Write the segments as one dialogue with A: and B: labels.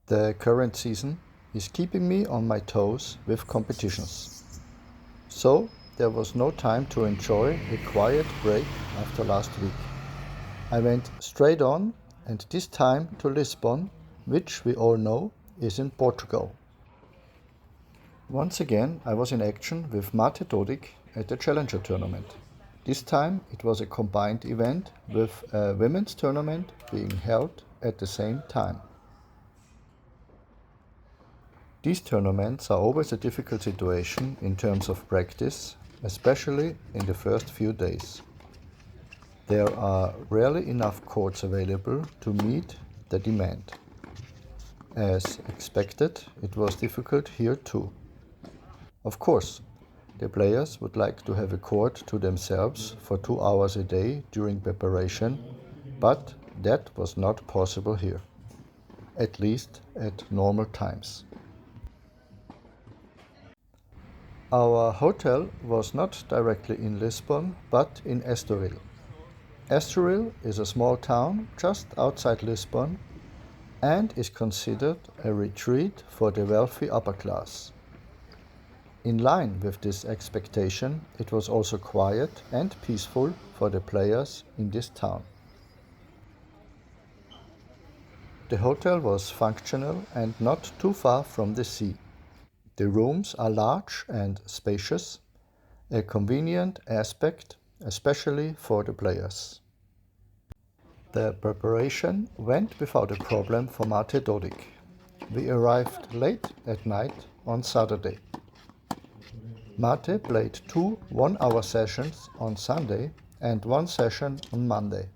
A: The current season is keeping me on my toes with competitions. So there was no time to enjoy a quiet break after last week. I went straight on, and this time to Lisbon, which we all know is in Portugal. Once again I was in action with Mate Dodik at the Challenger tournament. This time it was a combined event with a women's tournament being held at the same time. These tournaments are always a difficult situation in terms of practice, especially in the first few days. There are rarely enough courts available to meet the demand. As expected, it was difficult here too. Of course, the players would like to have a court to themselves for 2 hours a day during preparation, but that was not possible here, at least at normal times. Our hotel was not directly in Lisbon, but in Estoril. Estoril is a small town just outside Lisbon and is considered a retreat for the wealthy upper class. In line with this expectation, it was also quiet and peaceful for the players in this town. The hotel was functional and not too far from the sea. The rooms are large and spacious, a convenient aspect, especially for the players. The preparation went without a problem for Mate Dodik. We arrived late at night on Saturday. Mate played 2 one-hour sessions on Sunday and 1 session on Monday.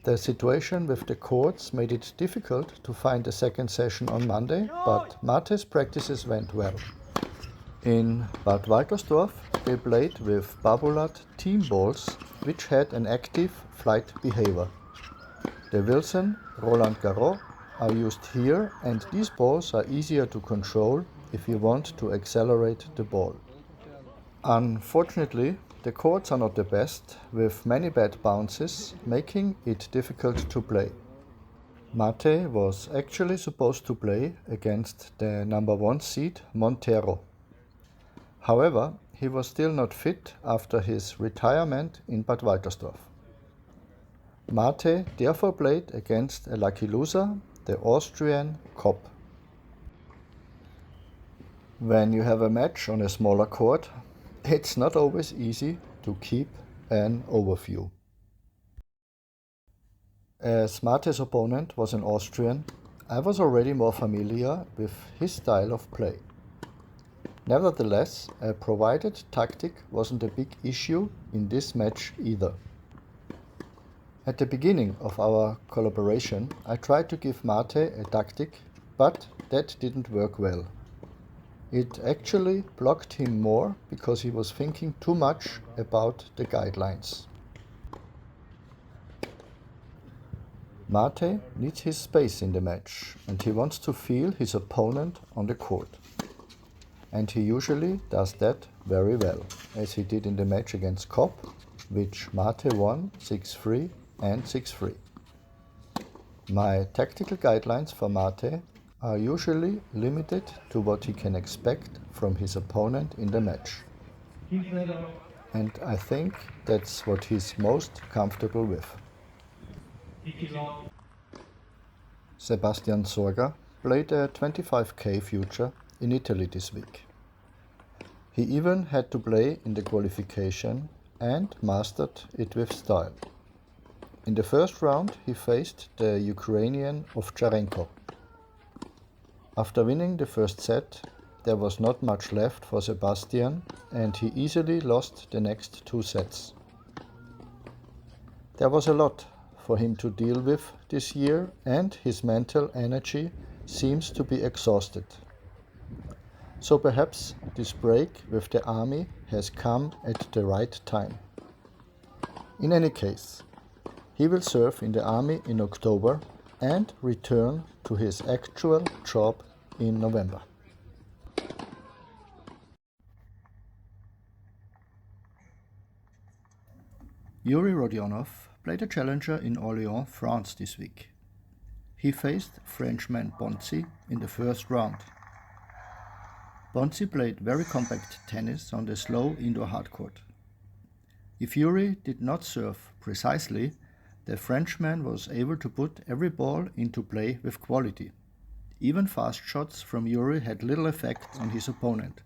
A: The situation with the courts made it difficult to find a second session on Monday, but Mate's practices went well. In Bad Waltersdorf, they played with Babolat team balls, which had an active flight behavior. The Wilson Roland Garros are used here, and these balls are easier to control if you want to accelerate the ball. Unfortunately, the courts are not the best, with many bad bounces, making it difficult to play. Mate was actually supposed to play against the number 1 seed Montero. However, he was still not fit after his retirement in Bad Waltersdorf. Mate therefore played against a lucky loser, the Austrian Kopp. When you have a match on a smaller court, it's not always easy to keep an overview. As Mate's opponent was an Austrian, I was already more familiar with his style of play. Nevertheless, a provided tactic wasn't a big issue in this match either. At the beginning of our collaboration, I tried to give Mate a tactic, but that didn't work well. It actually blocked him more because he was thinking too much about the guidelines. Mate needs his space in the match, and he wants to feel his opponent on the court. And he usually does that very well, as he did in the match against Kopp, which Mate won 6-3 and 6-3. My tactical guidelines for Mate are usually limited to what he can expect from his opponent in the match. And I think that's what he's most comfortable with. Sebastian Sorga played a 25k future in Italy this week. He even had to play in the qualification and mastered it with style. In the first round, he faced the Ukrainian Ovcharenko. After winning the first set, there was not much left for Sebastian, and he easily lost the next 2 sets. There was a lot for him to deal with this year, and his mental energy seems to be exhausted. So perhaps this break with the army has come at the right time. In any case, he will serve in the army in October and return to his actual job in November. Yuri Rodionov played a challenger in Orléans, France this week. he faced Frenchman Bonzi in the first round. Bonzi played very compact tennis on the slow indoor hardcourt. If Yuri did not serve precisely, the Frenchman was able to put every ball into play with quality. Even fast shots from Yuri had little effect on his opponent.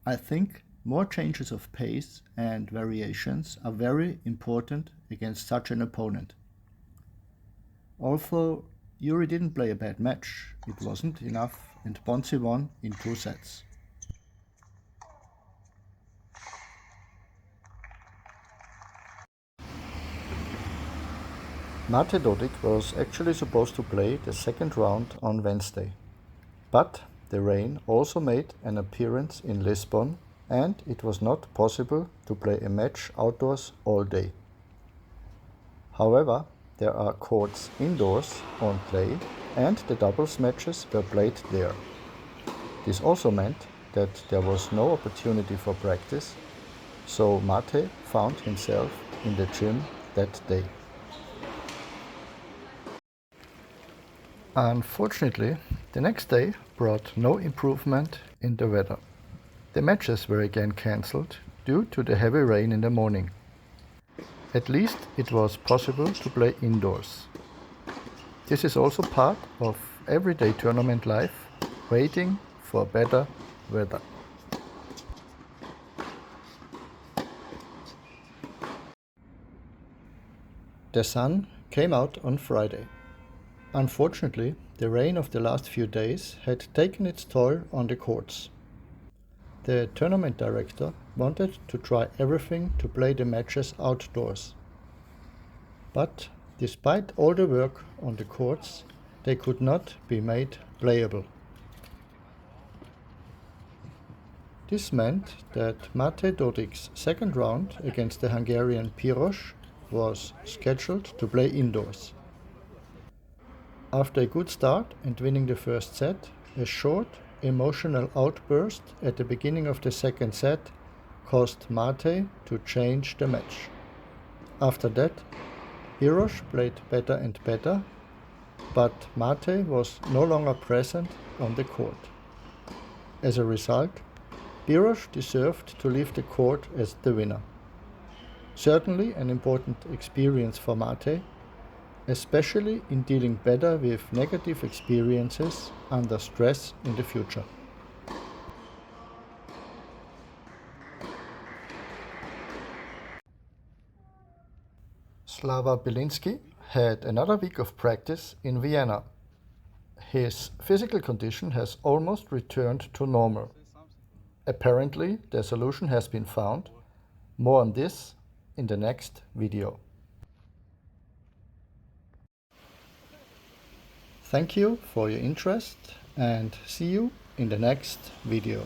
A: I think more changes of pace and variations are very important against such an opponent. Although Yuri didn't play a bad match, it wasn't enough and Bonzi won in 2 sets. Mate Dodig was actually supposed to play the second round on Wednesday. But the rain also made an appearance in Lisbon and it was not possible to play a match outdoors all day. However, there are courts indoors on clay and the doubles matches were played there. This also meant that there was no opportunity for practice, so Mate found himself in the gym that day. Unfortunately, the next day brought no improvement in the weather. The matches were again cancelled due to the heavy rain in the morning. At least it was possible to play indoors. This is also part of everyday tournament life, waiting for better weather. The sun came out on Friday. Unfortunately, the rain of the last few days had taken its toll on the courts. The tournament director wanted to try everything to play the matches outdoors. But despite all the work on the courts, they could not be made playable. This meant that Mate Dodig's second round against the Hungarian Piros was scheduled to play indoors. After a good start and winning the first set, a short, emotional outburst at the beginning of the second set caused Mate to change the match. After that, Piros played better and better, but Mate was no longer present on the court. As a result, Piros deserved to leave the court as the winner. Certainly an important experience for Mate, especially in dealing better with negative experiences under stress in the future. Slava Belinsky had another week of practice in Vienna. His physical condition has almost returned to normal. Apparently, the solution has been found. More on this in the next video. Thank you for your interest and see you in the next video.